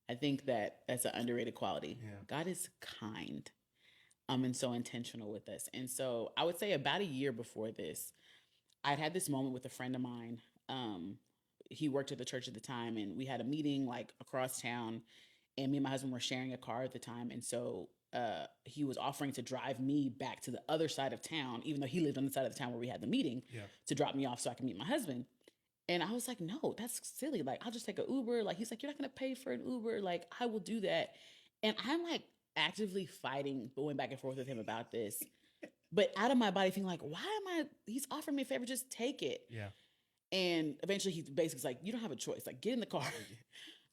I think that that's an underrated quality. Yeah. God is kind, and so intentional with us. And so I would say about a year before this, I'd had this moment with a friend of mine. He worked at the church at the time, and we had a meeting like across town. And me and my husband were sharing a car at the time, and so he was offering to drive me back to the other side of town, even though he lived on the side of the town where we had the meeting, Yeah. to drop me off so I can meet my husband. And I was like, no, that's silly. Like, I'll just take an Uber. Like, he's like, you're not going to pay for an Uber. Like, I will do that. And I'm like actively fighting, going back and forth with him about this. But out of my body, thinking like, why am I? He's offering me a favor, just take it. Yeah. And eventually, he basically like, you don't have a choice. Like, get in the car.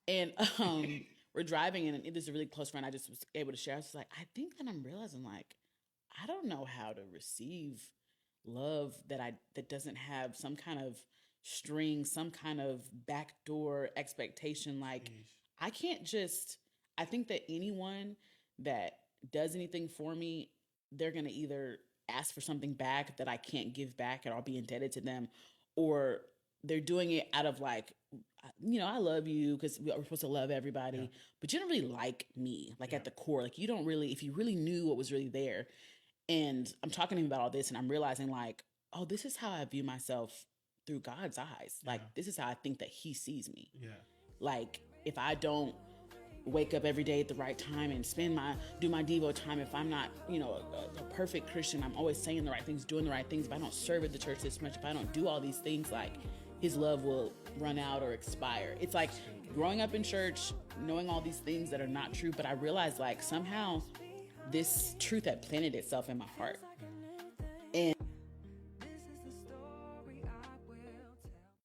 And we're driving, and this is a really close friend I just was able to share. I was like, I think that I'm realizing like, I don't know how to receive love that doesn't have some kind of string, some kind of backdoor expectation. Like, I can't just, I think that anyone that does anything for me, they're going to either ask for something back that I can't give back and I'll be indebted to them, or they're doing it out of like, I love you because we're supposed to love everybody, Yeah. but you don't really like me, like Yeah. at the core. Like, you don't really, if you really knew what was really there. And I'm talking to him about all this, and I'm realizing like, oh, this is how I view myself through God's eyes. Like, Yeah. this is how I think that he sees me. Yeah. Like, if I don't wake up every day at the right time and do my Devo time, if I'm not, a perfect Christian, I'm always saying the right things, doing the right things, if I don't serve at the church this much, if I don't do all these things, like, his love will run out or expire. It's like growing up in church, knowing all these things that are not true, but I realized like somehow this truth had planted itself in my heart.